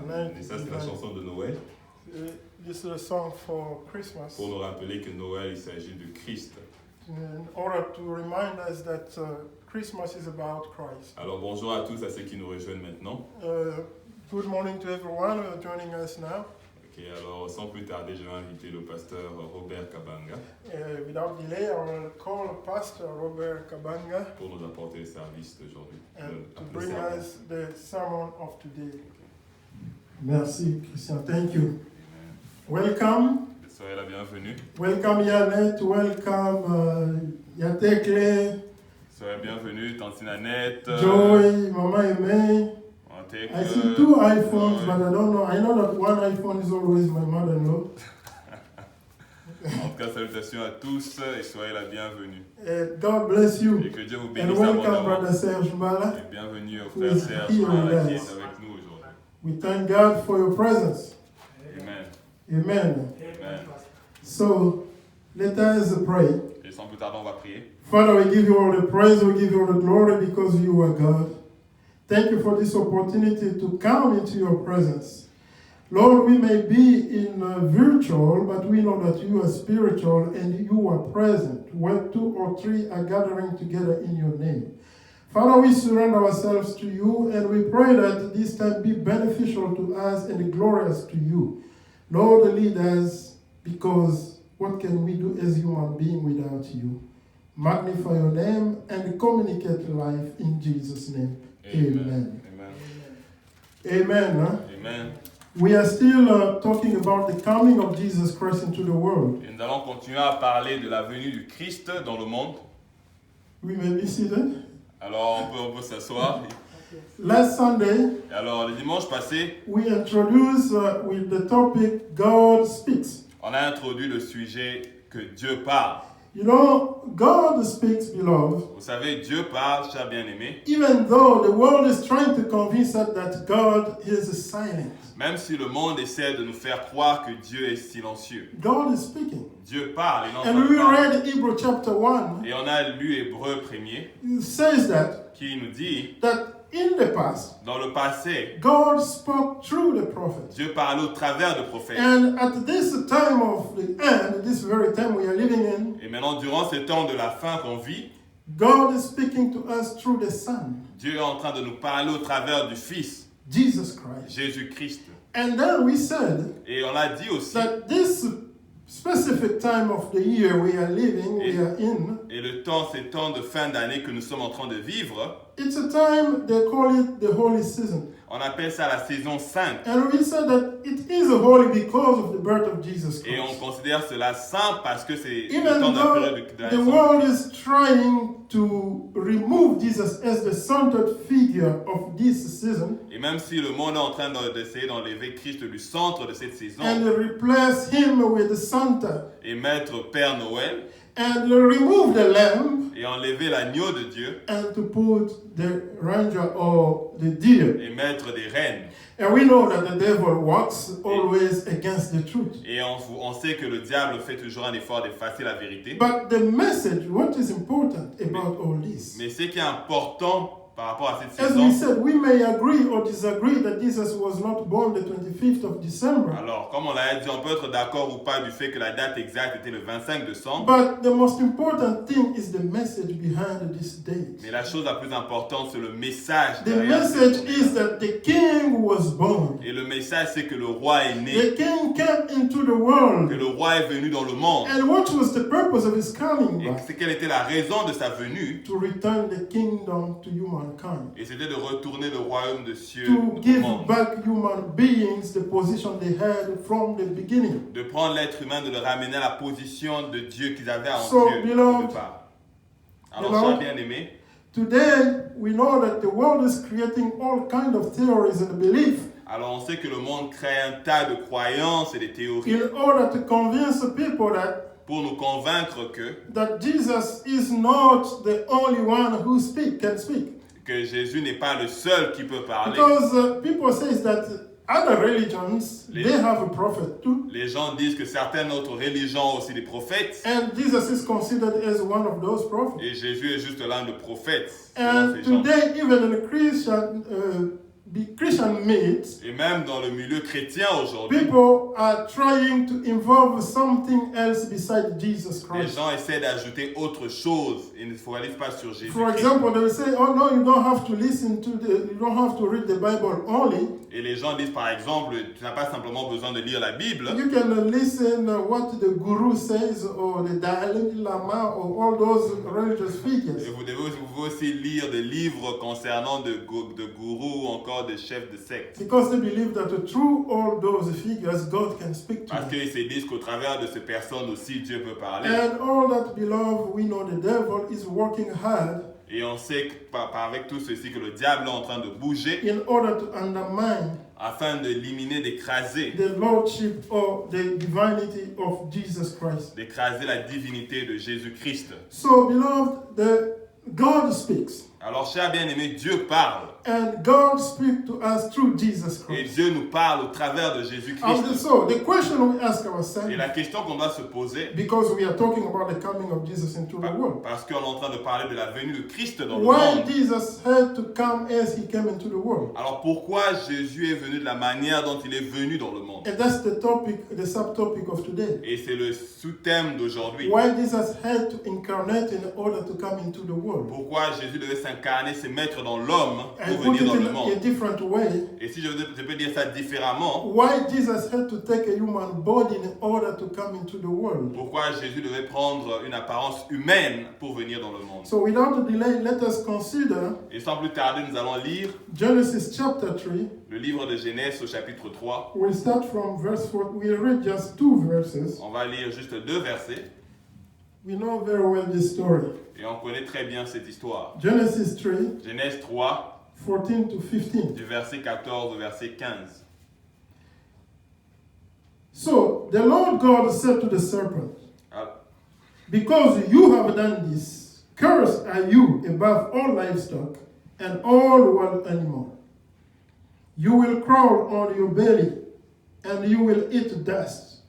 night Et ça, c'est la chanson de Noël, This is a song for Christmas. pour nous rappeler que Noël, il s'agit de Christ. In order to remind us that Christmas is about Christ. Alors bonjour à tous, à ceux qui nous rejoignent maintenant. Good morning to everyone who are joining us now. Ok, alors sans plus tarder, je vais inviter le pasteur Robert Kabanga Without delay, I will call Pastor Robert Kabanga pour nous apporter le service d'aujourd'hui. and to bring us the sermon of today. Merci, Christian. Thank you. Welcome. Soyez la bienvenue. Welcome, Yannette. Welcome, Yatekle, Soyez la bienvenue, Tante Nanette. Joy, Mama Aimee. I see two iPhones, but I don't know. I know that one iPhone is always my mother-in-law. En tout cas, salutations à tous et soyez la bienvenue. God bless you. Et que Dieu vous And bénisse welcome, abondamment. Brother Serge Mbala. Et bienvenue au Who frère is Serge here Mbala with qui est us. avec nous aujourd'hui. We thank God for your presence. Amen. Amen. Amen. So, let us pray. Et sans plus tarder, on va prier. Father, we give you all the praise, we give you all the glory because you are God. Thank you for this opportunity to come into your presence. Lord, we may be in virtual, but we know that you are spiritual and you are present where two or three are gathering together in your name. Father, we surrender ourselves to you and we pray that this time be beneficial to us and glorious to you. Lord, lead us because what can we do as human beings without you? Magnify your name and communicate life in Jesus' name. Amen. Amen. Amen. Huh? Amen. We are still talking about the coming of Jesus Christ into the world. Et nous allons continuer à parler de la venue du Christ dans le monde. We may be seated. Alors on peut s'asseoir. Last Sunday, Et alors le dimanche passé, we introduced with the topic God speaks. on a introduit le sujet que Dieu parle. You know, God speaks, beloved, Vous savez, Dieu parle, chers bien-aimés, even though the world is trying to convince us that God is silent. même si le monde essaie de nous faire croire que Dieu est silencieux. God is speaking. Dieu parle, il est en train And de we parler. read Hebrew chapter 1. Et on a lu Hébreu 1er It says that qui nous dit, in the past, dans le passé, God spoke through the prophets. Dieu parlait au travers de prophètes. And at this time of the end, this very time we are living in, Et maintenant, durant ce temps de la fin qu'on vit, God is speaking to us through the Son, Dieu est en train de nous parler au travers du Fils, Jesus Christ. Jésus-Christ. And then we said Et on a dit aussi, that this specific time of the year we are living, we are in, et le temps, ces temps de fin d'année que nous sommes en train de vivre, it's a time they call it the holy season. on appelle ça la saison sainte. And we said that it is holy because of the birth of Jesus Et on Christ. considère cela saint parce que c'est le Even temps de la though période de la the naissance. world is trying to remove Jesus as the centered figure of this season Et même si le monde est en train d'essayer d'enlever Christ du centre de cette saison and replace him with Santa et mettre Père Noël and remove the lamb et enlever l'agneau de Dieu and to put the ranger or the deer. et mettre des reines. And we know that the devil works always against the truth. Et on sait que le diable fait toujours un effort d'effacer la vérité. But the message, what is important about all this? Mais ce qui est important par rapport à cette As we saison, said, we may agree or disagree that Jesus was not born the 25th of December. alors comme on l'a dit, on peut être d'accord ou pas du fait que la date exacte était le 25 décembre. But the most important thing is the message behind this date. Mais la chose la plus importante, c'est le message. The derrière message cette is journée-là. that the king was born. Et le message, c'est que le roi est né, The king came into the que world. le roi est venu dans le monde. And what was the purpose of his coming Et back? c'est quelle était la raison de sa venue. To return the kingdom to humankind. Et c'était de retourner le royaume de cieux To au give monde. back human beings the position they had from the beginning. De prendre l'être humain, de le ramener à la position de Dieu qu'ils avaient en So, Dieu beloved, au départ. Alors, beloved, chers bien-aimés, Today, we know that the world is creating all kinds of theories and beliefs alors on sait que le monde crée un tas de croyances et de théories in order to convince people that pour nous convaincre that Jesus is not the only one who can speak. que Jésus n'est pas le seul qui peut parler. Because people say that other religions, they have a prophet too. Les gens disent que certaines autres religions ont aussi des prophètes. And Jesus is considered as one of those prophets. Et Jésus est juste l'un des prophètes. selon And ces gens. today, even in the Christian Christian myths, Et même dans le milieu chrétien aujourd'hui, people are trying to involve something else beside Jesus les Christ. gens essaient d'ajouter autre chose. Ils ne se focalisent pas sur Jésus. For example, they will say, "Oh no, you don't have to you don't have to read the Bible only. Et les gens disent par exemple, tu n'as pas simplement besoin de lire la Bible. You can listen what the Guru says, or the Dalai Lama, or all those religious Et figures." vous pouvez aussi lire des livres concernant de gourous ou encore de chefs de secte. Because they believe that through all those figures, God can speak to Parce them. qu'ils se disent qu'au travers de ces personnes aussi, Dieu peut parler. And all that, beloved, we know the devil is working hard Et on sait que, avec tout ceci que le diable est en train de bouger in order to undermine afin d'éliminer, d'écraser the lordship or the divinity of Jesus Christ. la divinité de Jésus-Christ. So, beloved, God speaks. Alors, cher bien-aimé, Dieu parle. And God speaks to us through Jesus Et Christ. Dieu nous parle au travers de Jésus-Christ. And so, the question we ask Et ourselves, la question qu'on doit se poser, because we are talking about the coming of Jesus into the world, parce qu'on est en train de parler de la venue de Christ dans le why monde. Jesus had to come as he came into the world. Alors pourquoi Jésus est venu de la manière dont il est venu dans le monde? And that's the topic, the subtopic of today. Et c'est le sous-thème d'aujourd'hui. Why Jesus had to incarnate in order to come into the world. Pourquoi Jésus devait s'incarner, se mettre dans l'homme And pour put venir dans it le in monde. a different way. Et si je peux dire ça différemment, Why Jesus had to take a human body in order to come into the world. pourquoi Jésus devait prendre une apparence humaine pour venir dans le monde? So without delay, let us consider Et sans plus tarder, nous allons lire Genesis chapter 3. le livre de Genèse au chapitre 3. We'll start from verse 4. We'll read just 2 verses. On va lire juste 2 versets We know very well this story. et on connaît très bien cette histoire. Genesis 3, Genèse 3, 14 to 15. du verset 14 au verset 15. So the Lord God said to the serpent, Ah, "Because you have done this, cursed are you above all livestock and all wild animals. You will crawl on your belly, and you will eat dust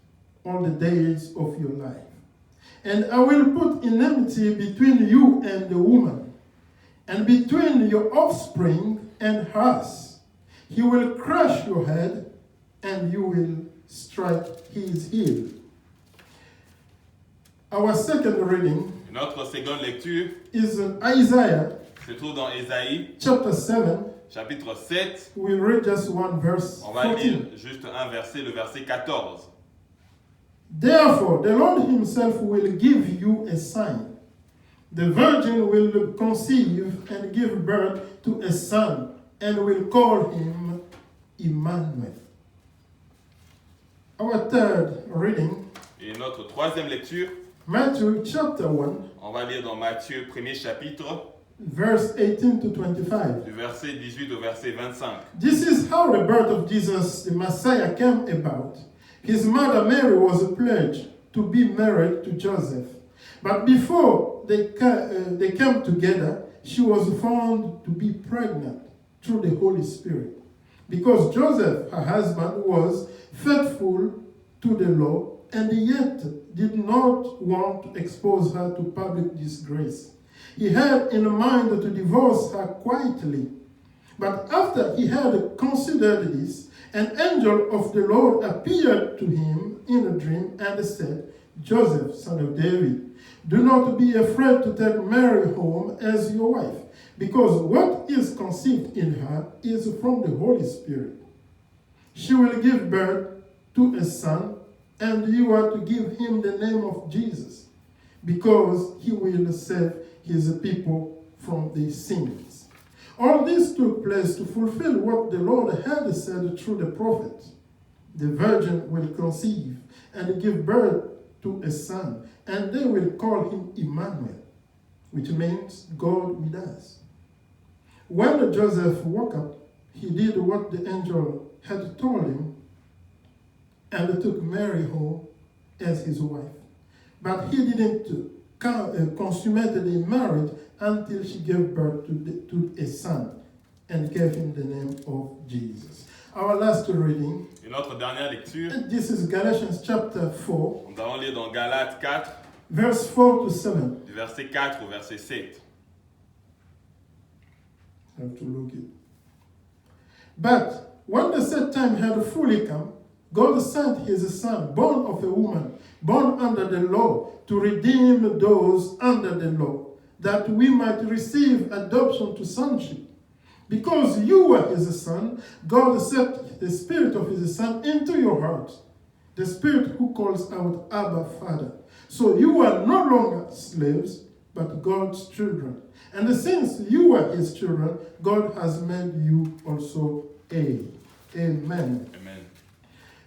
all the days of your life. And I will put enmity between you and the woman, and between your offspring and hers. He will crush your head, and you will strike his heel." Our second reading Notre seconde lecture is in Isaiah se trouve dans Ésaïe, chapter 7. chapitre 7. We'll read just one verse. On va lire 14. juste un verset, le verset 14. Therefore, the Lord himself will give you a sign. The virgin will conceive and give birth to a son, and will call him Emmanuel. Our third reading, Et notre troisième lecture, Matthew chapter 1, on va lire dans Matthieu, premier chapitre, verse 18 to 25. du verset 18 au verset 25. This is how the birth of Jesus, the Messiah, came about. His mother Mary was pledged to be married to Joseph. But before they came together, she was found to be pregnant through the Holy Spirit. Because Joseph, her husband, was faithful to the law and yet did not want to expose her to public disgrace. He had in mind to divorce her quietly. But after he had considered this, an angel of the Lord appeared to him in a dream and said, "Joseph, son of David, do not be afraid to take Mary home as your wife, because what is conceived in her is from the Holy Spirit. She will give birth to a son, and you are to give him the name of Jesus, because he will save his people from their sins." All this took place to fulfill what the Lord had said through the prophet. The virgin will conceive and give birth to a son, and they will call him Emmanuel, which means God with us. When Joseph woke up, he did what the angel had told him and took Mary home as his wife. But he didn't consummate the marriage until she gave birth to a son and gave him the name of Jesus. Our last reading, Et notre dernière lecture, this is Galatians chapter 4, nous allons lire dans Galates 4, verse 4 to 7. du verset 4 au verset 7. I have to look it. But when the set time had fully come, God sent his son, born of a woman, born under the law, to redeem those under the law, that we might receive adoption to sonship. Because you were his son, God sent the spirit of his son into your heart, the spirit who calls out, Abba, Father. So you are no longer slaves, but God's children. And since you are his children, God has made you also heirs. Amen. Amen.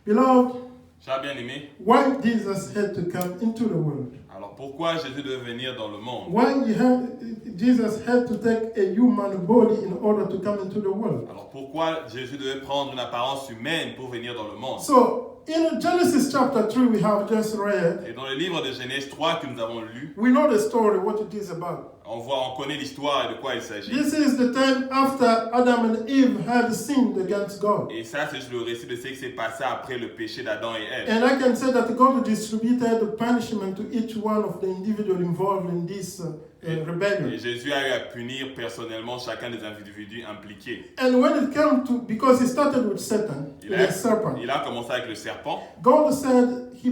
Beloved, Chers bien-aimés, why Jesus had to come into the world? alors pourquoi Jésus devait venir dans le monde? Why Jesus had to take a human body in order to come into the world? Alors pourquoi Jésus devait prendre une apparence humaine pour venir dans le monde? So, in Genesis chapter 3, we have just read, Et dans le livre de Genèse 3 que nous avons lu, we know the story, what it is about. on connaît l'histoire et de quoi il s'agit. This is the time after Adam and Eve had sinned against God. Et ça, c'est le récit de ce qui s'est passé après le péché d'Adam et Ève. And I can say that God distributed punishment to each one of the individuals involved in this rebellion. Et Jésus a eu à punir personnellement chacun des individus impliqués. And when it came to, because he started with Satan, the serpent, Il a commencé avec le serpent. God said he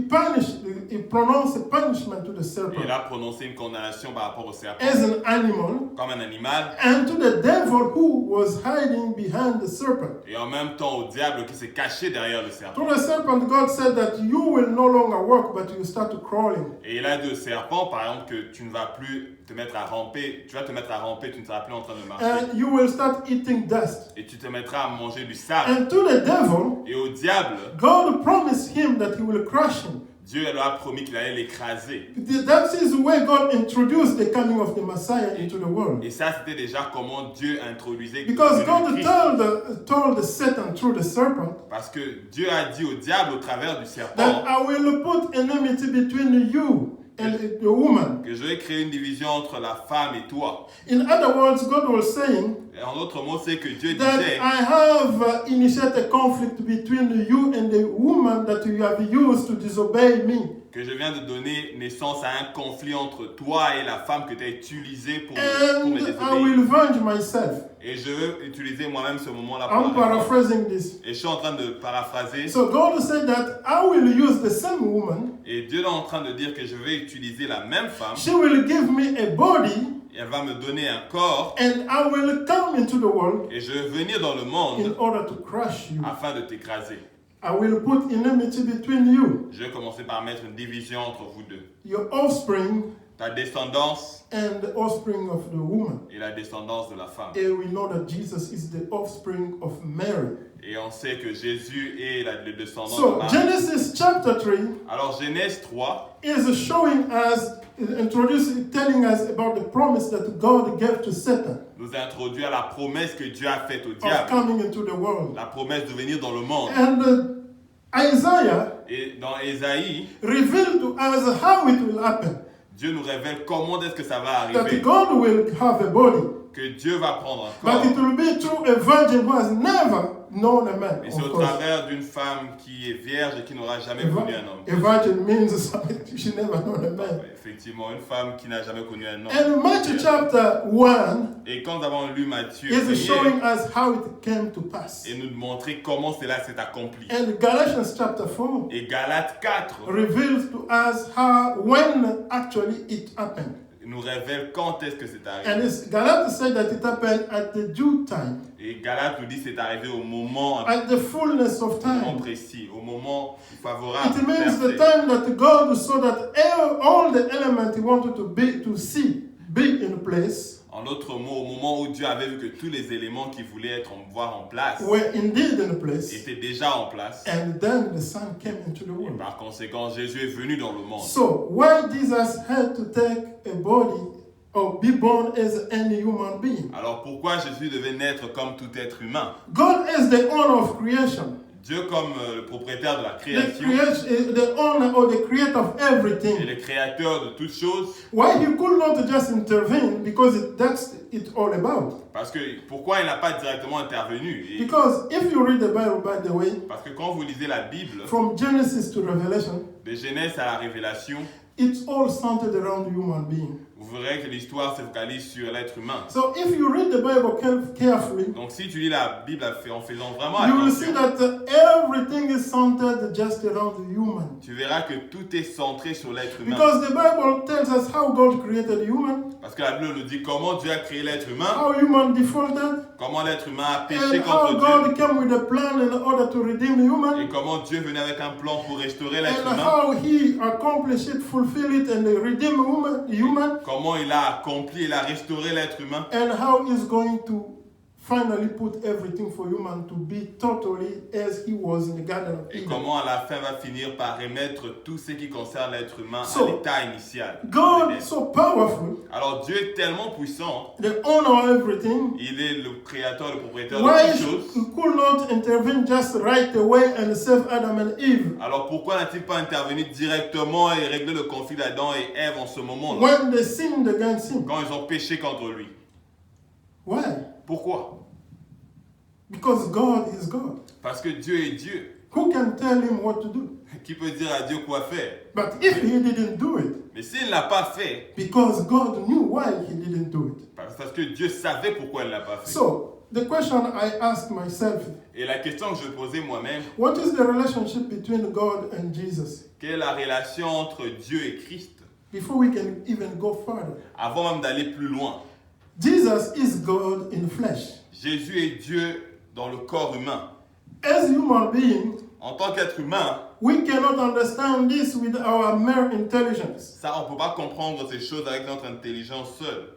pronounced a punishment to the Et serpent il a prononcé une condamnation par rapport au serpent as an animal, comme un animal. and to the devil who was hiding behind the serpent. Et en même temps au diable qui s'est caché derrière le serpent. To the serpent, God said that you will no longer walk, but you start crawling. Et il a dit au serpent, par exemple, que tu ne vas plus te mettre à ramper, tu vas te mettre à ramper, tu ne seras plus en train de marcher. And you will start eating dust. Et tu te mettras à manger du sable. And to the devil, Et au diable, God promised him that he will crush him. Dieu lui a promis qu'il allait l'écraser. That is the way God introduced the coming of the Messiah into the world. Et ça, c'était déjà comment Dieu introduisait Because le God Christ. told Satan through the serpent Parce que Dieu a dit au diable au travers du serpent that I will put enmity between you and the woman. que je vais créer une division entre la femme et toi. In other words, God was saying Et en d'autres mots, c'est que Dieu that disait I have initiated a conflict between you and the woman that you have used to disobey me. que je viens de donner naissance à un conflit entre toi et la femme que tu as utilisée pour me And I désobéir. will venge myself. Et je veux utiliser moi-même ce moment-là pour I'm la défendre. paraphrasing this. Et je suis en train de paraphraser. So God said that I will use the same woman. Et Dieu est en train de dire que je vais utiliser la même femme. She will give me a body, Et elle va me donner un corps. and I will come into the world Et je vais venir dans le in monde order to crush you. afin de t'écraser. I will put enmity between you, Je vais commencer par mettre une division entre vous deux. your offspring, Ta descendance and the offspring of the woman. et la descendance de la femme. And we know that Jesus is the offspring of Mary. Et on sait que Jésus est le descendant de So Marie. Genesis chapter 3 Alors Genèse 3 is showing us, telling us about the promise that God gave to Satan nous introduit à la promesse que Dieu a faite au of diable. coming into the world. La promesse de venir dans le monde. And Isaiah Et dans Ésaïe, revealed to us how it will happen. Dieu nous révèle comment est-ce que ça va That arriver. God will have a body, Que Dieu va prendre un but corps. it will be through a virgin who has never known a man. Et c'est au Of course. travers d'une femme qui est vierge et qui n'aura jamais connu un homme. A virgin means she never known a man. Ouais, effectivement, une femme qui n'a jamais connu un homme. And Matthew chapter 1 Et quand nous avons lu Matthieu, is 1er, showing us how it came to pass. et nous montrer comment cela s'est accompli. And Galatians chapter 4 Et Galates 4 reveals to us when actually it happened. nous révèle quand est-ce que c'est arrivé. And Galatians said that it happened at the due time, Et Galates nous dit que c'est arrivé au moment, at the fullness of au moment time. précis, au moment favorable. It means the parfait. time that God saw that all the elements he wanted to be in place En d'autres mots, au moment où Dieu avait vu que tous les éléments qu'il voulait voir en place were indeed in place. étaient déjà en place. And then the Son came into the Et world. par conséquent, Jésus est venu dans le monde. So why Jesus had to take a body or be born as any human being? Alors pourquoi Jésus devait naître comme tout être humain? God is the owner of creation. Dieu comme le propriétaire de la The création the owner or the creator of et everything. le créateur de toutes choses. Why he could not just intervene, because that's it all about. Parce que pourquoi il n'a pas directement intervenu? Because if you read the Bible, by the way, Parce que quand vous lisez la Bible, from Genesis to Revelation, de Genèse à la Révélation, it's all centered around human being. vous verrez que l'histoire se focalise sur l'être humain. So if you read the Bible carefully, Donc si tu lis la Bible en faisant vraiment you will see attention, that everything is centered just around the human. tu verras que tout est centré sur l'être humain. Because the Bible tells us how God created human, Parce que la Bible nous dit comment Dieu a créé l'être humain, how human defaulted, comment l'être humain a péché and how contre Dieu, God came with a plan in order to redeem et human, comment Dieu venait avec un plan pour restaurer l'être and humain, how He accomplished it, fulfilled it, and redeem human, comment il a accompli, il a restauré l'être humain, and how He's going to finally put everything for human to be totally as He was in the Garden of et Eden. comment à la fin va finir par remettre tout ce qui concerne l'être humain So, à l'état initial. God is so powerful, Alors Dieu est tellement puissant, the owner of everything. il est le créateur, le propriétaire de Why toutes He choses. could not intervene just right away and save Adam and Eve Alors pourquoi n'a-t-il pas intervenu directement et réglé le conflit d'Adam et Ève en ce moment-là, when they sinned against Him? quand ils ont péché contre lui? Why? Pourquoi? Because God is God. Parce que Dieu est Dieu. Who can tell Him what to do? Qui peut dire à Dieu quoi faire? But if He didn't do it, Mais s'il ne l'a pas fait, because God knew why He didn't do it. parce que Dieu savait pourquoi il ne l'a pas fait. So, the question I ask myself, Et la question que je posais moi-même, what is the relationship between God and Jesus? quelle est la relation entre Dieu et Christ? Before we can even go further. Avant même d'aller plus loin, Jesus is God in flesh. Jésus est Dieu dans le corps humain. As human beings, En tant qu'être humain, we cannot understand this with our mere intelligence. ça, on ne peut pas comprendre ces choses avec notre intelligence seule.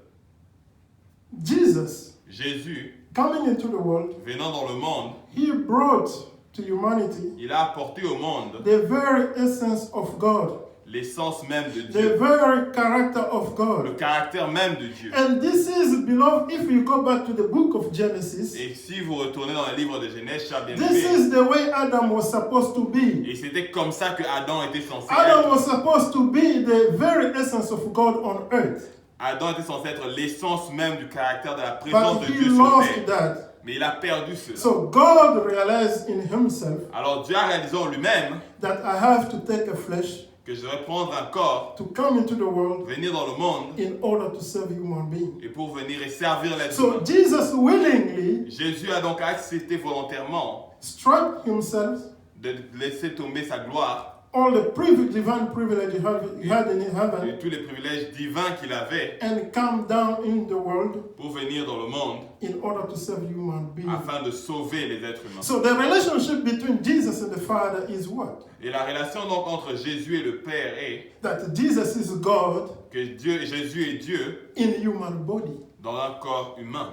Jesus, Jésus, coming into the world, venant dans le monde, He brought to humanity il a apporté au monde the very essence of God, l'essence même de the Dieu, very character of le God. caractère même de Dieu. And this is, beloved, if you go back to the book of Genesis, Et si vous retournez dans le livre de Genèse, cher this bien-aimé, is the way Adam was supposed to be. et c'était comme ça que Adam était censé Adam être. was supposed to be the very essence of God on earth. Adam était censé être l'essence même du caractère de la présence But de he Dieu sur lost terre. that. Mais il a perdu cela. So God realized in himself Alors Dieu a réalisé en lui-même that I have to take a flesh que je vais prendre un corps, to come into the world venir dans le monde, in order to serve human beings. et pour venir et servir l'être So humain. Jesus willingly Jésus a donc accepté volontairement stripped himself de laisser tomber sa gloire all the divine privilege he had in et heaven tous les privilèges divins qu'il avait and come down in the world pour venir dans le monde in order to serve human beings. afin de sauver les êtres humains. So the relationship between Jesus and the Father is what? Et la relation donc entre Jésus et le Père est That Jesus is God que Jésus est Dieu in human body. dans un corps humain.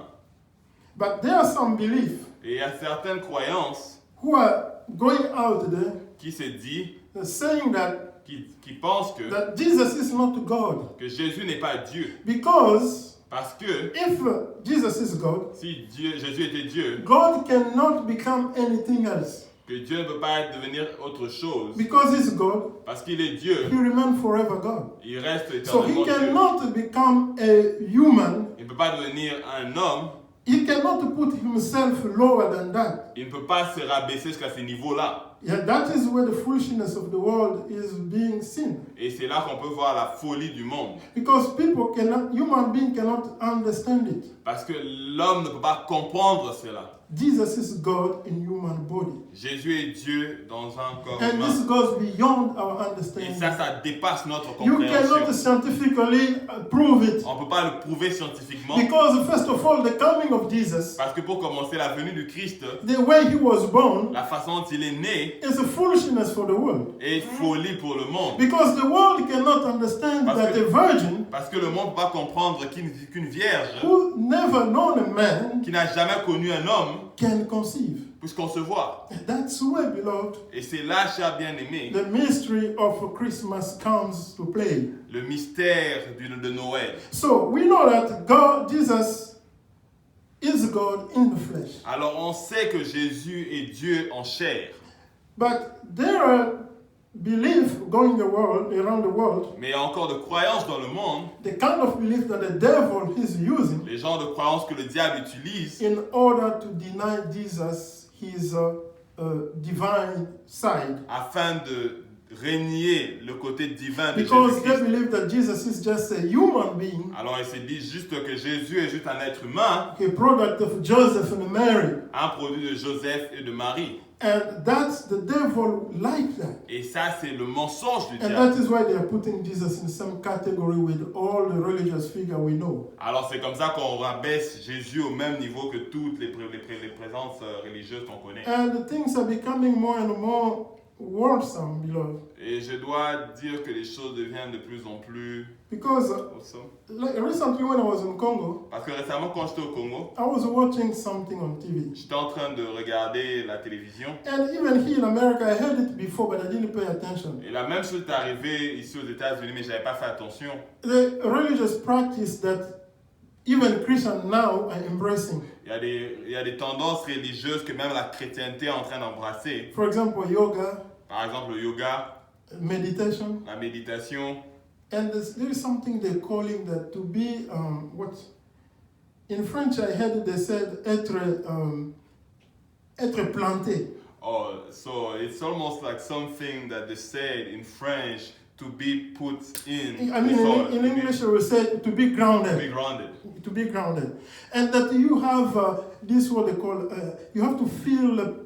But there are some beliefs Et il y a certaines croyances who are going out there qui se dit, saying that qui pensent that Jesus is not God. que Jésus n'est pas Dieu. Because Parce que if Jesus is God, si Jésus était Dieu, God cannot become anything else. que Dieu ne peut pas devenir autre chose. Because he's God, Parce qu'il est Dieu, he remains forever God. il reste So he éternellement Dieu. cannot become a human. Il ne peut pas devenir un homme, He cannot put himself lower than that. il ne peut pas se rabaisser jusqu'à ce niveau-là. Yeah, that is where the foolishness of the world is being seen. Et c'est là qu'on peut voir la folie du monde. Because human beings cannot understand it. Parce que l'homme ne peut pas comprendre cela. Jesus is God in human body. Jésus est Dieu dans un corps And this humain. goes beyond our Et understanding. ça dépasse notre You cannot compréhension. scientifically prove it. On ne peut pas le prouver scientifiquement. Because first of all, the coming of Jesus, Parce que pour commencer, la venue du Christ, the way he was born, la façon dont il est né, is a foolishness for the world. est folie pour le monde. Because the world cannot understand Parce that que- a virgin Parce que le monde ne peut pas comprendre qu'une vierge who never known a man qui n'a jamais connu un homme can conceive. puisse concevoir. And that's where, beloved, Et c'est là, cher bien-aimé, the mystery of Christmas comes to play. le mystère de Noël. So we know that Jesus is God in the flesh. Alors on sait que Jésus est Dieu en chair. But there are beliefs going around the world, Mais il y a encore de croyances dans le monde, the kind of belief that the devil is using les genres de croyances que le diable utilise in order to deny Jesus his divine side. afin renier le côté divin de because they Jésus-Christ. believe that Jesus is just a human being, Alors il se dit juste que Jésus est juste un être humain, a product of Joseph and Mary. un produit de Joseph et de Marie. And that's the devil like that. Et ça, c'est le mensonge du And diable. that is why they are putting Jesus in some category with all the religious figures we know. Alors c'est comme ça qu'on rabaisse Jésus au même niveau que toutes les présences religieuses qu'on connaît. And things are becoming more and more worrisome, beloved. Et je dois dire que les choses deviennent de plus en plus Because awesome. like recently when I was in Congo, Parce que récemment, quand j'étais au Congo, I was watching something on TV. j'étais en train de regarder la télévision. And even here in America, I heard it before, but I didn't pay attention. Et la même chose est arrivée ici aux États-Unis, mais je n'avais pas fait attention. The religious practice that even Christians now are embracing. Il y a des tendances religieuses que même la chrétienté est en train d'embrasser. For example, yoga, Par exemple, le yoga, meditation. la méditation. And there is something they're calling that to be, what? In French, I heard they said être planté. Oh, so it's almost like something that they said in French to be put in I mean, the soil, in English, we say to be to be grounded. grounded. To be grounded. And that you have this, what they call, you have to feel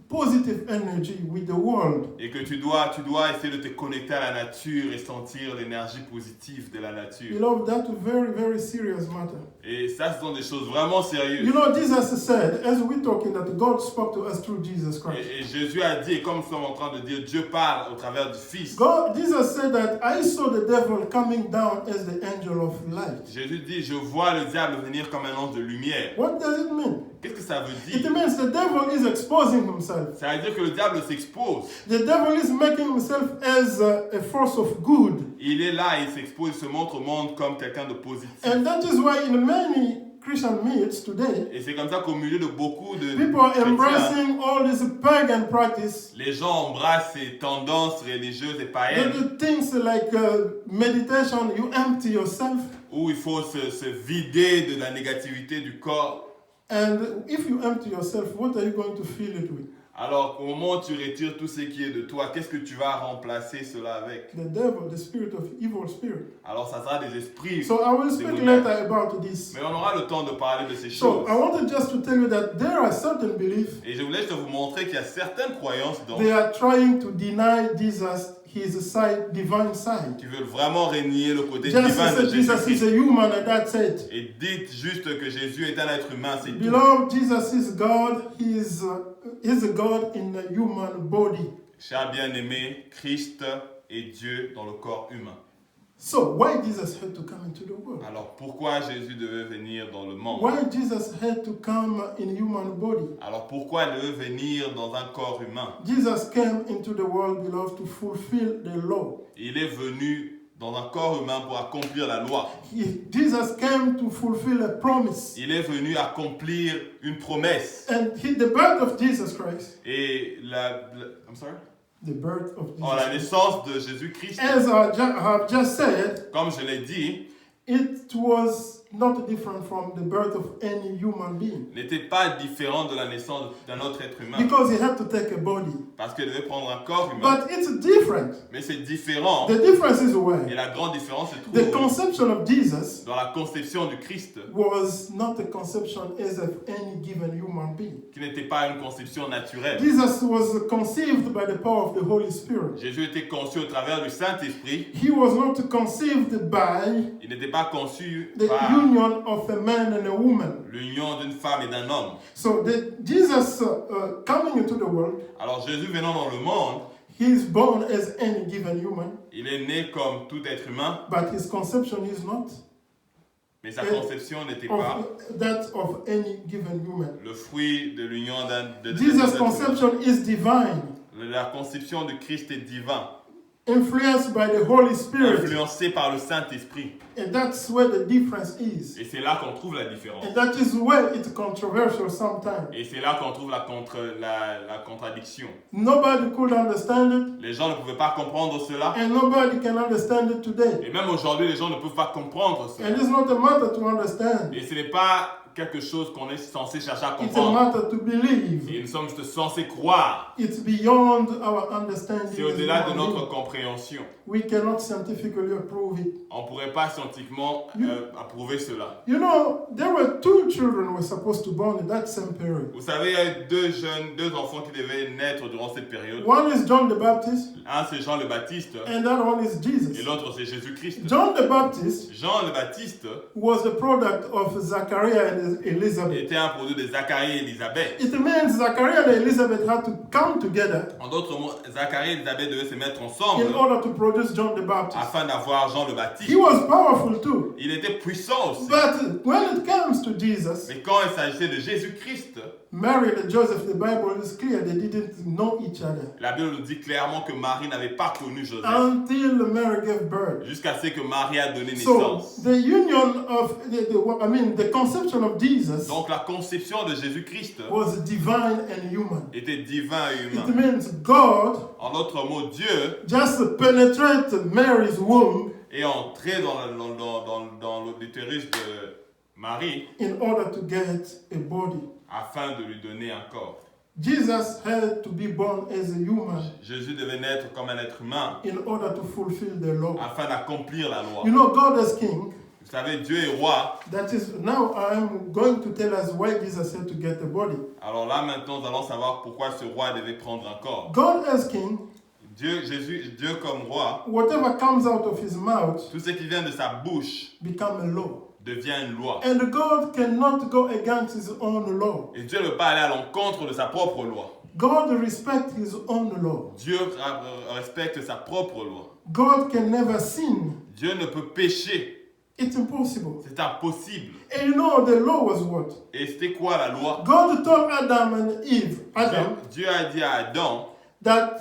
positive energy with the world. Et que tu dois essayer de te connecter à la nature et sentir l'énergie positive de la nature. You know, that's a very, very serious matter. Et ça, ce sont des choses vraiment sérieuses. You know, Jesus said, as we're talking, that God spoke to us through Jesus Christ. Et Jésus a dit, et comme nous sommes en train de dire, Dieu parle au travers du Fils. Jesus said that I saw the devil coming down as the angel of light. Jésus dit, je vois le diable venir comme un ange de lumière. What does it mean? Qu'est-ce que ça veut It dire? means the devil is exposing himself. Ça veut dire que le diable s'expose. The devil is making himself as a force of good. Il est là, il s'expose, il se montre au monde comme quelqu'un de positif. And that is why in many Christian meets today, Et c'est comme ça qu'au milieu de beaucoup de people are chrétiens, embracing all this pagan practice. les gens embrassent ces tendances religieuses et païennes The things like meditation, you empty yourself. où il faut se vider de la négativité du corps. And if you empty yourself, what are you going to fill it with? Alors au moment où tu retires tout ce qui est de toi, qu'est-ce que tu vas remplacer cela avec? The devil, the spirit of evil spirit. Alors ça sera des esprits. So I will speak démoniaques. later about this. Mais on aura le temps de parler de ces So choses. I wanted just to tell you that there are certain beliefs Et je voulais juste vous montrer qu'il y a certaines croyances they are trying to deny Jesus his side, divine side. qui veulent vraiment régner le côté Just divin de say Jesus is Jésus-Christ. a human and that's it. Et dites juste que Jésus est un être humain, c'est tout. Beloved, Jesus is God. He's a God in a human body. Cher bien-aimé, Christ est Dieu dans le corps humain. So why Jesus had to come into the world? Alors pourquoi Jésus devait venir dans le monde? Why Jesus had to come in human body? Alors pourquoi il devait venir dans un corps humain? Jesus came into the world, beloved, to fulfill the law. Il est venu dans un corps humain pour accomplir la loi. Jesus came to fulfill a promise. Il est venu accomplir une promesse. And the birth of Jesus Christ, Et I'm sorry? the birth of Jesus Oh, la Christ, naissance de Jésus-Christ, as I have just said, comme je l'ai dit, it was not different from the birth of any human being. n'était pas différent de la naissance d'un autre être humain. Because he had to take a body. Parce qu'il devait prendre un corps humain. But it's different. Mais c'est différent. The difference is Et where la grande différence se the trouve conception of Jesus dans la conception du Christ, was not a conception as of any given human being. qui n'était pas une conception naturelle. Jesus was conceived by the power of the Holy Spirit. Jésus était conçu au travers du Saint-Esprit. He was not conceived by Il n'était pas conçu the par union of a man and a woman. l'union d'une femme et d'un homme. So Jesus coming into the world, Alors Jésus venant dans le monde, he is born as any given human, il est né comme tout être humain, but his conception is not mais sa conception n'était pas of that of any given human. le fruit de l'union d'un Jesus' êtres humains. conception is divine, La conception du Christ est divin, influenced by the Holy Spirit, influencé par le Saint-Esprit. and that's where the difference is. Et c'est là qu'on trouve la différence. And that is where it's controversial sometimes. Et c'est là qu'on trouve la contradiction. Nobody could understand it, Les gens ne pouvaient pas comprendre cela. and nobody can understand it today. Et même aujourd'hui, les gens ne peuvent pas comprendre cela. And it's not a matter to understand. Et ce n'est pas quelque chose qu'on est censé chercher à It's a comprendre. matter to believe. Et nous sommes censés croire. It's beyond our understanding. C'est as au-delà de human notre beings. compréhension. We cannot scientifically approve it. On ne pourrait pas scientifiquement approuver cela. You know, there were two children who were supposed to born in that same period. Vous savez, il y a eu deux enfants qui devaient naître durant cette période. One is John the Baptist, Un, c'est Jean le Baptiste, and that one is et Jesus. l'autre, c'est Jésus-Christ. John the Baptist Jean le Baptiste was the product of Zachariah and Elizabeth. était un produit de Zacharie et Élisabeth. It means Zachariah and Elizabeth had to come together En d'autres mots, Zacharie et Élisabeth devaient se mettre ensemble in order to produce John the Baptist. afin d'avoir Jean le Baptiste. He was powerful too. Il était puissant aussi. But when it comes to Jesus, Mais quand il s'agissait de Jésus-Christ, Mary and Joseph, the Bible is clear, they didn't know each other la Bible nous dit clairement que Marie n'avait pas connu Joseph until Mary gave birth. jusqu'à ce que Marie a donné So naissance. the union of the conception of Jesus Donc la conception de Jésus-Christ was divine and human. était divin et It humain. means God En d'autres mots, Dieu just penetrate Mary's womb est entré dans l'utérus de Marie in order to get a body. afin de lui donner un corps. Jesus had to be born as a human Jésus devait naître comme un être humain in order to fulfill the law. afin d'accomplir la loi. You know, God as king, Vous savez, Dieu est roi. that is, now I'm going to tell us why Jesus had to get a body. Alors là, maintenant, nous allons savoir pourquoi ce roi devait prendre un corps. God as king, Dieu comme roi, whatever comes out of his mouth tout ce qui vient de sa bouche become a law. devient une loi. And God cannot go against his own law. Et Dieu ne peut pas aller à l'encontre de sa propre loi. God respects his own law. Dieu respecte sa propre loi. God can never sin. Dieu ne peut pécher. It's impossible. C'est impossible. And you know the law was what? Et c'était quoi la loi? God told Adam and Eve, Adam, Dieu a dit à Adam, that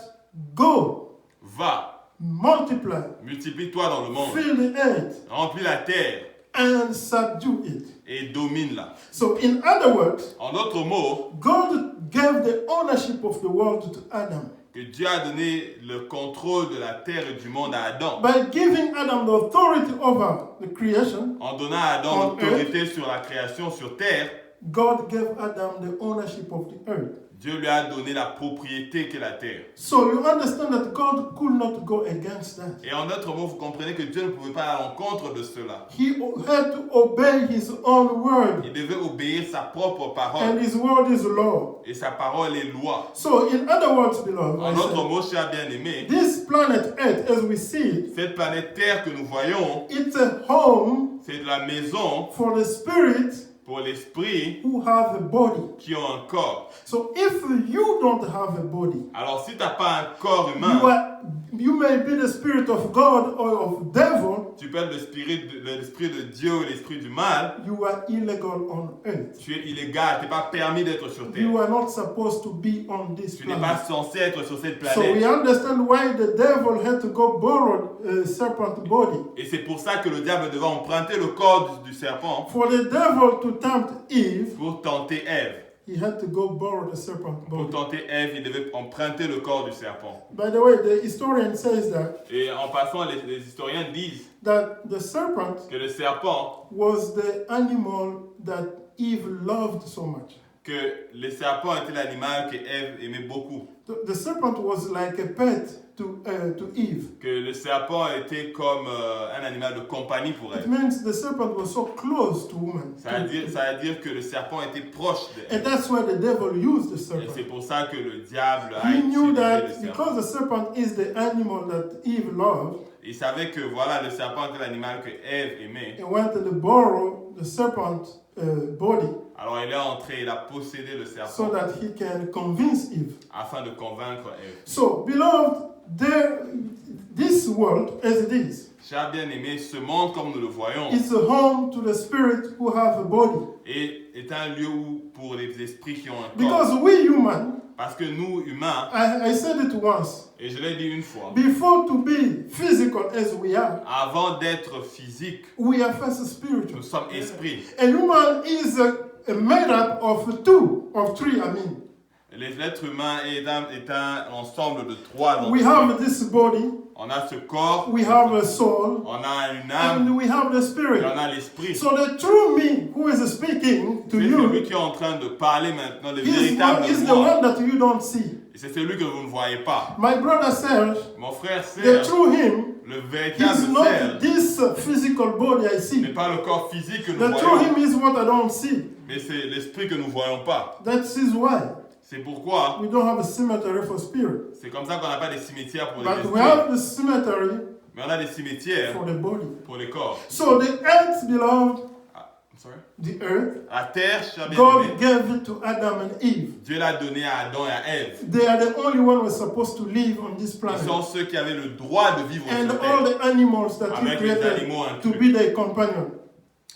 go, va, multiply, multiplie-toi dans le monde, fill the earth, remplis la terre and subdue it. et domine-la. So in other words, En d'autres mots, God gave the ownership of the world to Adam. que Dieu a donné le contrôle de la terre et du monde à Adam. By giving Adam the authority over the creation, En donnant à Adam On l'autorité sur la création sur terre, God gave Adam the ownership of the earth. Dieu lui a donné la propriété qu'est la terre. So you understand that God could not go against that. Et en d'autres mots, vous comprenez que Dieu ne pouvait pas aller à l'encontre de cela. He had to obey his own word, Il devait obéir sa propre and parole. his word is law. Et sa parole est loi. So in other words, beloved, En I d'autres said, mots, cher bien-aimé, this planet Earth, as we see it, cette planète Terre que nous voyons, it's a home c'est de la maison for the spirit pour l'esprit who have a body. qui ont un corps. So if you don't have a body, Alors si tu n'as pas un corps humain, you may be the spirit of God or of devil, tu peux être l'esprit de Dieu ou l'esprit du mal, you are illegal on earth. tu es illégal, tu n'es pas permis d'être sur terre. You are not supposed to be on this Tu n'es pas planet. censé être sur cette So we planète. understand why the devil had to go borrow a serpent body. Et c'est pour ça que le diable devait emprunter le corps du serpent For the devil to tempt Eve, pour tenter Ève. he had to go borrow the serpent Pour body. tenter Ève, il devait emprunter le corps du serpent. By the way, the historian says that Et en passant, les historiens disent the serpent que le serpent, was the animal that Eve loved so much. que le serpent était l'animal que Ève aimait beaucoup. The serpent was like a pet to Eve. Que le serpent était comme un animal de compagnie pour It elle. means the serpent was so close to woman. Ça veut dire que le serpent était proche d'elle. And that's why the devil used the Et c'est serpent. pour ça que le diable a He knew utilisé that le serpent. because the serpent is the animal that Eve loved, Il savait que voilà, le serpent était l'animal que Ève aimait. he wanted to borrow the serpent body Alors il est entré, il a possédé le so serpent that he can convince Eve. afin de convaincre Ève. So, beloved, this world as it is, Cher bien-aimé, ce monde comme nous le voyons is a home to the spirit who have a body. est un lieu pour les esprits qui ont un corps. Because we human, Parce que nous, humains, I said it once, et je l'ai dit une fois, before to be physical as we are, avant d'être physique, we are first spiritual. nous sommes esprits. A human is made up of three, L'être humain est un ensemble de trois We entités. have this body, On a ce corps, we have a soul, on a une âme, and we have the et spirit. on a l'esprit. So the true me who is speaking to C'est celui you qui est en train de parler maintenant, le is véritable the moi. one that you don't see. Et c'est celui que vous ne voyez pas. My brother Serge, Mon frère the Serge, true him le is véritable not Serge, this physical body I n'est see. pas le corps physique que nous The true voyons, him is what I don't see. mais c'est l'esprit que nous ne voyons pas. That is why C'est pourquoi we don't have a cemetery for spirit. c'est comme ça qu'on n'a pas des cimetières pour les But we esprits, have the cemetery mais on a des cimetières for the body. pour les corps. So the earth, beloved, Ah, I'm sorry. the earth, La terre, cher God bien-aimé, gave it to Adam and Eve. Dieu l'a donné à Adam et à Ève. They are the only one who are supposed to live on this Ils planet. sont ceux qui avaient le droit de vivre And sur all terre, the animals that He avec les created animaux to inclus. be their companion.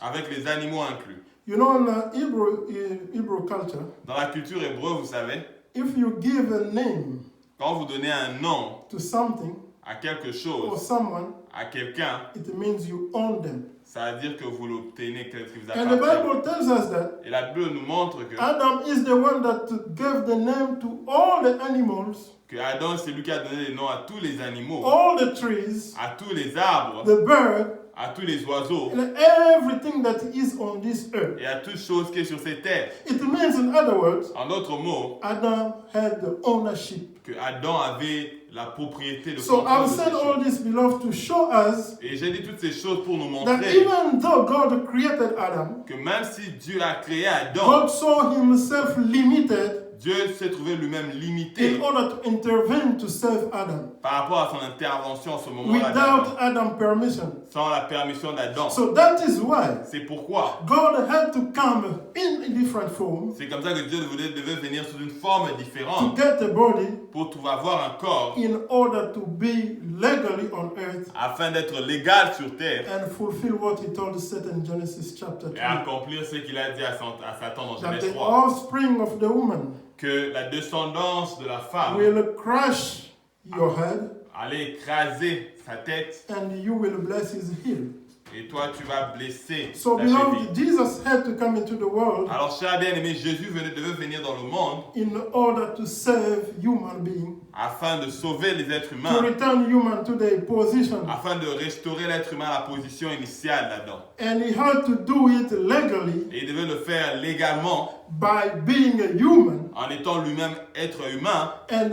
Avec les animaux inclus. You know, in Hebrew culture, Dans la culture hébreu, vous savez, if you give a name quand vous donnez un nom to something à quelque or chose, someone, à quelqu'un, it means you own them. ça veut dire que vous l'obtenez, que vous And the appartient. Bible tells us that Et la Bible nous montre Adam is the one that gave the name to all the animals, que Adam, c'est lui qui a donné les noms à tous les animaux, all the trees, à tous les arbres, the bird, à tous les oiseaux and everything that is on this earth. et à toute chose qui est sur cette terre. It means, in other words, En d'autres mots, Adam had the ownership. que Adam avait la propriété, le So contrôle I've de ces said all choses. this, beloved, to show us Et j'ai dit toutes ces choses pour nous that montrer even though God created Adam, que même si Dieu a créé Adam, God saw himself limited Dieu s'est trouvé lui-même limité in order to intervene to save Adam par rapport à son intervention à ce moment-là without d'Adam, Adam's permission. sans la permission d'Adam. So that is why C'est pourquoi God had to come in a different form c'est comme ça que Dieu devait venir sous une forme to différente get a body pour avoir un corps in order to be legally on earth afin d'être légal sur terre and fulfill what he told Satan in Genesis chapter et 3. accomplir ce qu'il a dit à Satan dans That Genèse the 3. offspring of the woman Que la descendance de la femme will crush your head allait écraser sa tête and you will bless his heel. et toi tu vas blesser So, ta cheville. beloved, Jesus had to come into the world Alors, cher bien-aimé, Jésus devait venir dans le monde in order to save human beings, afin de sauver les êtres to humains, return human to their position. afin de restaurer l'être humain à la position initiale d'Adam. And he had to do it legally Et il devait le faire légalement by being a human en étant lui-même être humain and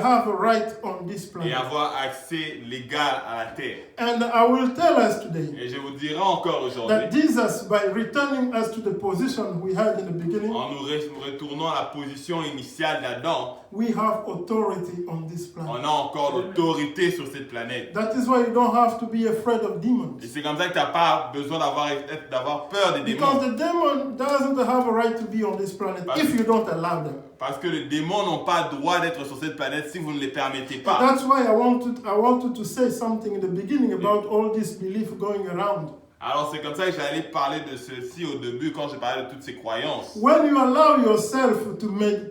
have a right on this et planet. avoir accès légal à la terre. And I will tell us today Et je vous dirai encore that aujourd'hui, Jesus, by returning us to the position we had in the beginning, en nous retournant à la position initiale d'Adam, we have authority on this planet. on a encore l'autorité sur cette planète. That is why you don't have to be afraid of demons. Et c'est comme ça que tu n'as pas besoin d'avoir peur des Because démons. the demon doesn't have a right to be on this planet if you don't allow them. Parce que les démons n'ont pas le droit d'être sur cette planète si vous ne les permettez pas. That's why I wanted to say something in the beginning about all this belief going around. Alors c'est comme ça que j'allais parler de ceci au début quand j'ai parlé de toutes ces croyances. When you allow yourself to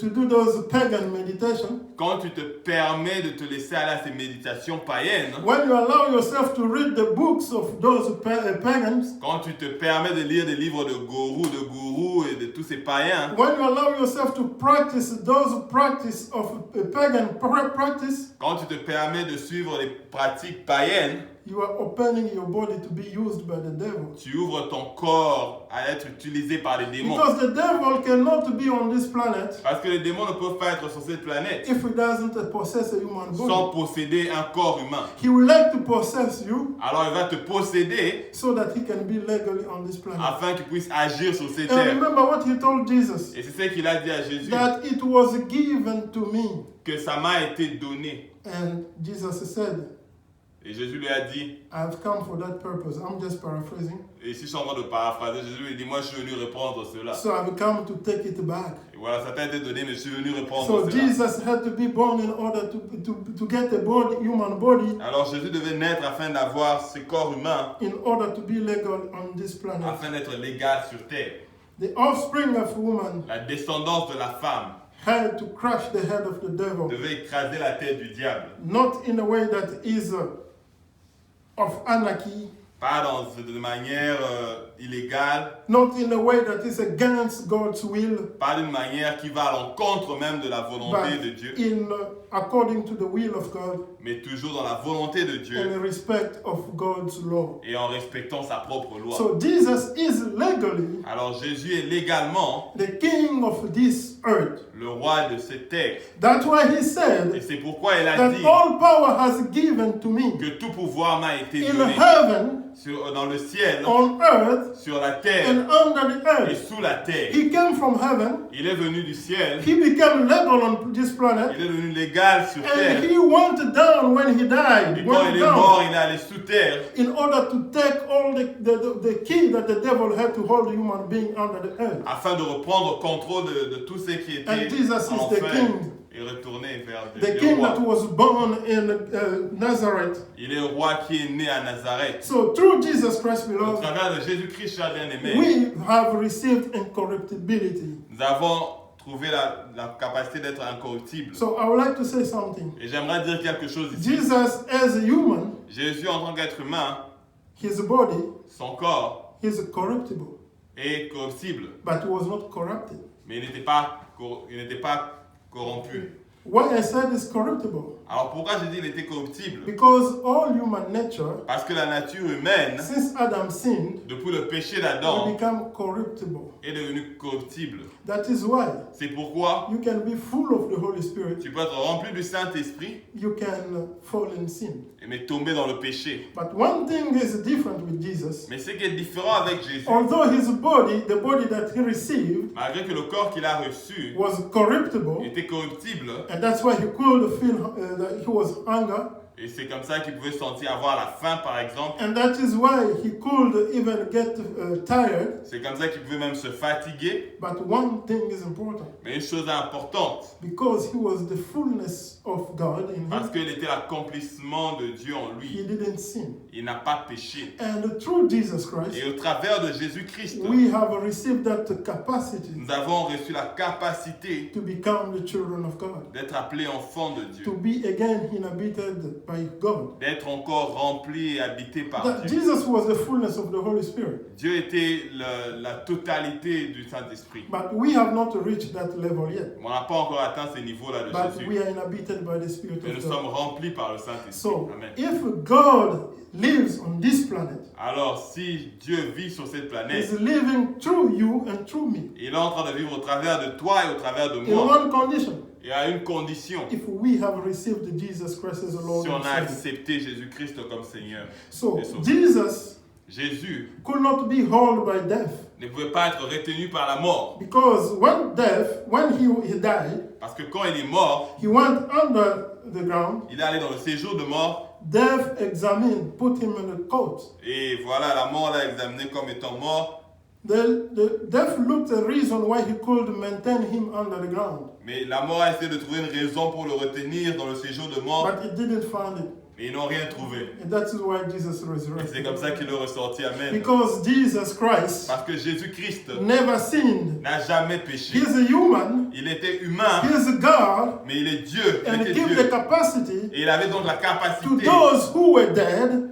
do those pagan meditation, Quand tu te permets de te laisser aller à ces méditations païennes, when you allow yourself to read the books of those pagans, quand tu te permets de lire des livres de gourous et de tous ces païens, when you allow yourself to practice those practice of pagan practice, quand tu te permets de suivre les pratiques païennes, you are opening your body to be used by the devil. tu ouvres ton corps à être utilisé par les démons. Because the devil cannot be on this planet Parce que les démons ne peuvent pas être sur cette planète if he doesn't possess a human sans body. posséder un corps humain. He would like to possess you Alors il va te posséder so that he can be legally on this planet. afin qu'il puisse agir sur cette And terre. remember what he told Jesus, Et c'est ce qu'il a dit à Jésus, that it was given to me. que ça m'a été donné. And Jesus said, Et Jésus lui a dit, I've come for that purpose. I'm just paraphrasing. et ici je suis en train de paraphraser, Jésus lui dit, moi je suis venu répondre cela. So I've come to take it back. Et voilà, ça t'a été donné, mais je suis venu répondre So cela. Jesus had to be born in order to get a body, human body, Alors Jésus devait naître afin d'avoir ce corps humain, in order to be legal on this planet. afin d'être légal sur terre. The offspring of woman La descendance de la femme had to crush the head of the devil, devait écraser la tête du diable. not in a way that is of anarchy, Pas de manière illégale, not in a way that is against God's will, pas d'une manière qui va à l'encontre même de la volonté de Dieu, in according to the will of God mais toujours dans la volonté de and Dieu in respect of God's law. et en respectant sa propre loi. So Jesus is legally Alors Jésus est légalement the king of this earth. le roi de cette terre. That's why he Et said c'est pourquoi il a that dit all power has given to me que tout pouvoir m'a été in donné heaven, dans le ciel, on earth, sur la terre and under the et earth. sous la terre. He came from heaven. Il est venu du ciel, He became legal on this planet. il est devenu légal sur And terre. he went down when he Et died, quand went il est mort, down, il est allé sous terre in order to take all the key that the devil had to hold the human being under the earth. afin de reprendre contrôle de tout ce qui était And Jesus is en the enfer king. et retourner vers The le king roi. that was born in Nazareth. Il est le roi qui est né à Nazareth. So through Jesus Christ, Au beloved, travers de Jésus-Christ, chers bien-aimés, we have received incorruptibility. nous avons trouvé la capacité d'être incorruptible. So I would like to say something. Et j'aimerais dire quelque chose ici. Jesus, as a human, Jésus, en tant qu'être humain, his body son corps is corruptible, est corruptible, but was not corrupted. mais il n'était pas corrompu. Why I said it's corruptible? Alors pourquoi je dis qu'il était corruptible? Because all human nature, Parce que la nature humaine, since Adam sinned, depuis le péché will d'Adam, become corruptible. est devenue corruptible. That is why C'est pourquoi you can be full of the Holy Spirit, tu peux être rempli du Saint-Esprit, you can fall in sin. mais tomber dans le péché. But one thing is different with Jesus. Mais ce qui est différent avec Jésus, Although his body, the body that he received, malgré que le corps qu'il a reçu was corruptible, était corruptible, and that's why he could feel that he was hunger, et c'est comme ça qu'il pouvait sentir avoir la faim par exemple, and that is why he could even get tired. c'est comme ça qu'il pouvait même se fatiguer. But one thing is important, Mais une chose importante, because he was the fullness of God in parce him, qu'il était l'accomplissement de Dieu en he lui, didn't sin. il n'a pas péché. And through Jesus Christ, Et au travers de Jésus-Christ, we have received that capacity nous avons reçu la capacité to become the children of God, d'être appelés enfants de Dieu, to be again inhabited by God. d'être encore remplis et habités par That Dieu. Jesus was the fullness of the Holy Spirit, Dieu était la totalité du Saint-Esprit. but we have not reached that level yet. On n'a pas encore atteint ces niveaux-là de But Jésus, we are inhabited by the Spirit mais nous of God. sommes remplis par le Saint-Esprit. So, Amen. if God lives on this planet, Alors, si Dieu vit sur cette planète, He's living through you and through me il est en train de vivre au travers de toi et au travers de in moi. one condition: Et à une condition, if we have received Jesus Christ as a Lord si on and a Savior. accepté Jésus-Christ comme Seigneur. So, et Sauveur. Jesus Jésus could not be held by death, ne pouvait pas être retenu par la mort. because when he died, Parce que quand il est mort, he went under the ground. il est allé dans le séjour de mort. Death examined, put him in a coat. Et voilà, la mort l'a examiné comme étant mort. The death looked a reason why he could maintain him under the ground, Mais la mort a essayé de trouver une raison pour le retenir dans le séjour de mort. but he didn't find it. Mais ils n'ont rien trouvé. And that is why Jesus Et c'est resurrected. comme ça qu'il est ressorti. Amen. Because Jesus Christ Parce que Jésus-Christ never sinned. n'a jamais péché. He is a human, Il était humain, he is God, mais il est Dieu. Il and était give the Dieu. capacity Et il avait donc la to capacité, those who were dead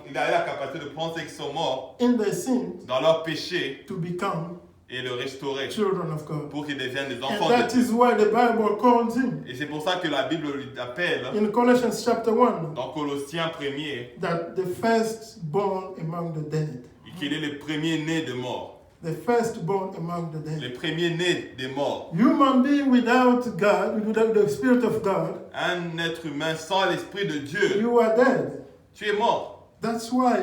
il avait la capacité de prendre ceux qui sont morts in their sins dans leur péché to become et le restaurer children of God. pour qu'ils deviennent des And enfants de that Dieu. is why the Bible calls him Et c'est pour ça que la Bible lui appelle in Colossians chapter 1 dans Colossiens 1er that the firstborn among the dead. qu'il est le premier-né des morts. The firstborn among the Le dead. premier-né des morts. Human being without God, without the Spirit of God, Un être humain sans l'Esprit de Dieu, you are dead. tu es mort. That's why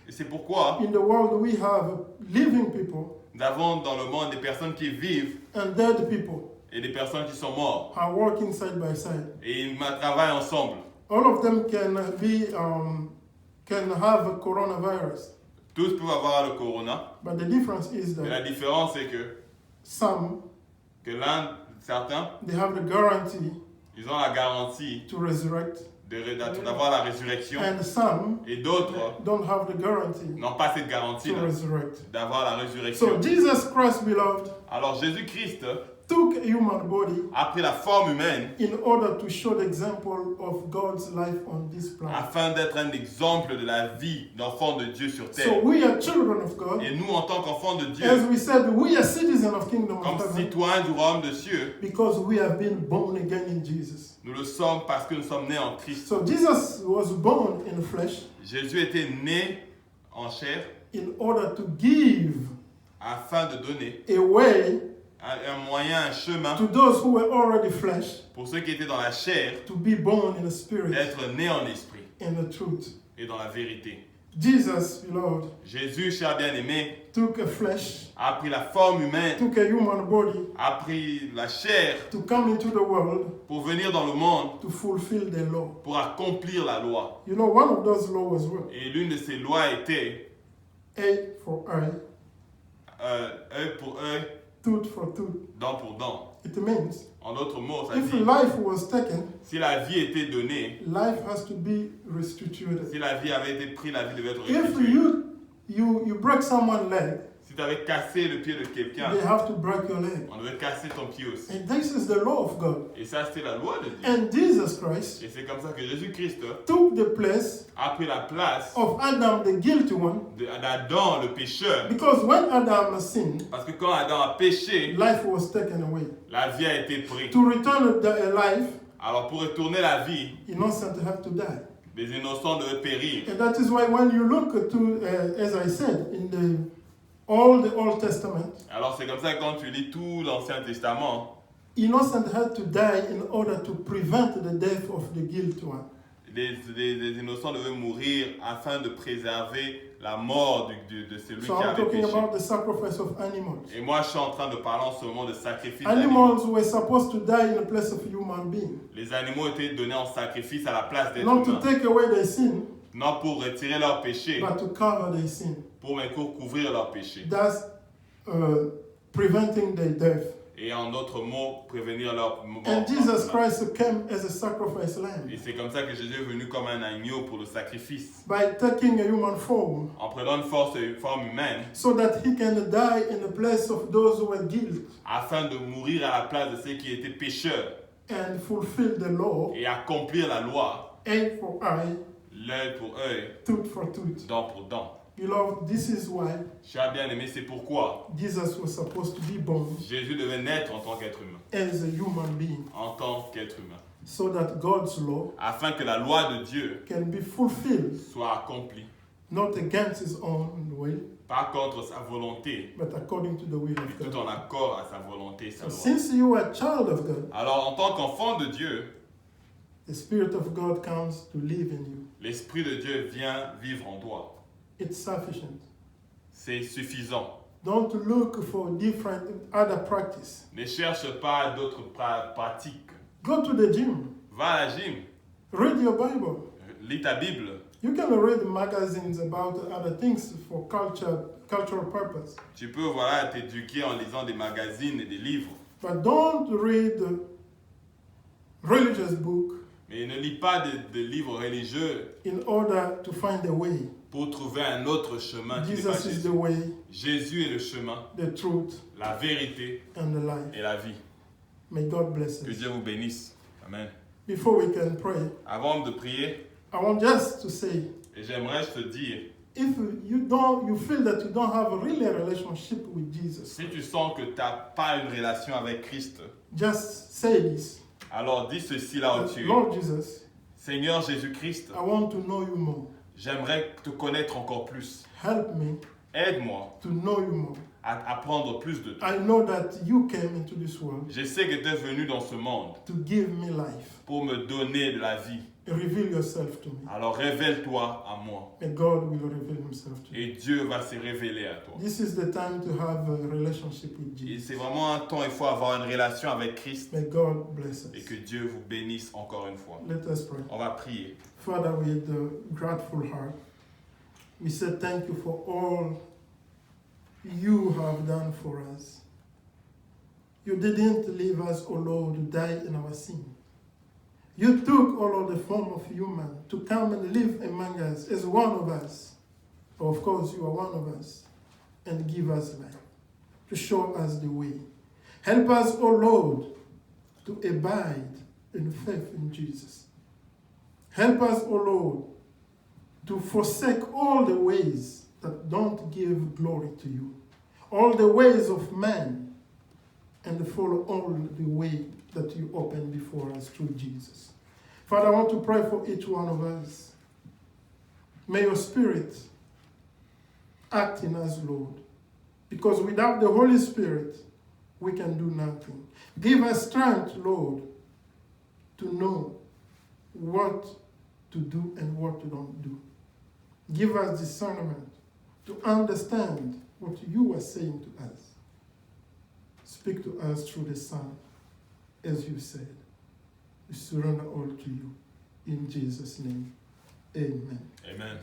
Et c'est pourquoi in the world we have living people nous avons dans le monde des personnes qui vivent and dead people et des personnes qui sont mortes. are working side by side. Et ils travaillent ensemble. All of them can have coronavirus, Tous peuvent avoir le corona. but the difference is Mais la that différence c'est que some certains, they have the guarantee ils ont la garantie to resurrect, d'avoir la résurrection. and some Et d'autres don't have the guarantee n'ont pas cette garantie to resurrect. d'avoir la So résurrection. Jesus Christ, beloved, Alors Jésus-Christ took a human body a pris la forme humaine in order to show the example of God's life on this planet. afin d'être un exemple de la vie d'enfant de Dieu sur So terre. we are children of God. Et nous, en tant qu'enfants de Dieu, As we said, we are citizens of kingdom comme of heaven citoyens du royaume de cieux, because we have been born again in Jesus. nous le sommes parce que nous sommes nés en Christ. So Jesus was born in flesh Jésus était né en chair in order to give afin de donner a way un moyen, un chemin to those who were already flesh pour ceux qui étaient dans la chair to be born in the spirit d'être nés en esprit and the truth. et dans la vérité. Jesus, beloved, Jésus, cher bien-aimé, took a flesh, a pris la forme humaine, took a human body a pris la chair to come into the world pour venir dans le monde, to fulfill the law. pour accomplir la loi. You know, one of those laws was Et l'une de ces lois était eye for eye, œil pour œil, tooth for tooth. dent pour dent. It means En d'autres mots, ça if dit, life was taken, si la vie était donnée, life has to be restituted. si la vie avait été prise, la vie devait être If restituée. you break someone's leg, Si tu avais cassé le pied de quelqu'un, they have to break your leg. on devait casser ton pied aussi. And this is the law of God. Et ça, c'était la loi de Dieu. And Jesus Christ Et c'est comme ça que Jésus-Christ took the place a pris la place of Adam, the guilty one, d'Adam, le pécheur. because when Adam sinned, Parce que quand Adam a péché, life was taken away. la vie a été prise. To return the life, Alors pour retourner la vie, innocent have to die. les innocents devaient périr. And that is why when you look to, as I said, in all the Old Testament, Alors c'est comme ça que quand tu lis tout l'Ancien Testament, innocent had to die in order to prevent the death of the guilty one. les innocents devaient mourir afin de préserver la mort de celui So qui I'm avait talking péché. about the sacrifice of animals. Et moi je suis en train de parler en ce moment de sacrifice Animals d'animaux. were supposed to die in the place of human being, Les animaux étaient donnés en sacrifice à la place d'êtres not to humains. take away their sin, Non pour retirer leur péché, but to cover their sin. pour couvrir leur péché. Thus, preventing their death. Et en d'autres mots, prévenir leur mort. And Jesus Christ came as a sacrifice lamb Et c'est comme ça que Jésus est venu comme un agneau pour le sacrifice. by taking a human form, En prenant une forme humaine, so that he can die in the place of those who were guilty afin de mourir à la place de ceux qui étaient pécheurs and fulfill the law, et accomplir la loi, eye for eye, l'œil pour œil, tooth for tooth. dent pour dent. Beloved, this is why Cher bien-aimé, c'est pourquoi Jesus was supposed to be born Jésus devait naître en tant qu'être humain. as a human being, En tant qu'être humain. so that God's law Afin que la loi de Dieu can be fulfilled, soit accomplie. not against his own will, Pas contre sa volonté, but according to the will mais of tout God. en accord à sa volonté et sa So loi. since you are a child of God, Alors, en tant qu'enfant de Dieu, the Spirit of God comes to live in you. l'Esprit de Dieu vient vivre en toi. It's sufficient. C'est suffisant. Don't look for different other practice. Ne cherche pas d'autres pratiques. Go to the gym. Va à la gym, Read your Bible. lis ta Bible. You can read magazines about other things for cultural purpose. Tu peux voilà, t'éduquer en lisant des magazines et des livres. But don't read religious book Mais ne lis pas de livres religieux in order to find a way. pour trouver un autre chemin qui n'est pas Jesus is the Jésus. way, Jésus est le chemin, the truth, la vérité and the life. et la vie. May God bless Que us. Dieu vous bénisse. Amen. Before we can pray, Avant de prier, I want just to say, et j'aimerais te dire, if you feel that you don't have a really relationship with Jesus, si tu sens que tu n'as pas une relation avec Christ, just say this. alors dis ceci là où tu es. Lord Jesus, Seigneur Jésus-Christ, I want to know you more. j'aimerais te connaître encore plus. Help me Aide-moi to know you more. à apprendre plus de toi. I know that you came into this world Je sais que tu es venu dans ce monde to give me life. pour me donner de la vie. Reveal yourself to me. Alors révèle-toi à moi. And God will reveal himself to you. Et Dieu va se révéler à toi. This is the time to have a relationship with Et Jesus. c'est vraiment un temps, il faut avoir une relation avec Christ. May God bless Et us. que Dieu vous bénisse encore une fois. Let us pray. On va prier. Father, with a grateful heart, we say thank you for all you have done for us. You didn't leave us, O Lord, to die in our sin. You took, O Lord, the form of human to come and live among us as one of us. Of course, you are one of us, and give us life, to show us the way. Help us, O Lord, to abide in faith in Jesus. Help us, O Lord, to forsake all the ways that don't give glory to you, all the ways of man, and follow all the way that you open before us through Jesus. Father, I want to pray for each one of us. May your Spirit act in us, Lord, because without the Holy Spirit, we can do nothing. Give us strength, Lord, to know what to do and what to don't do. Give us discernment to understand what you are saying to us. Speak to us through the Son, as you said. We surrender all to you. In Jesus' name, amen. Amen.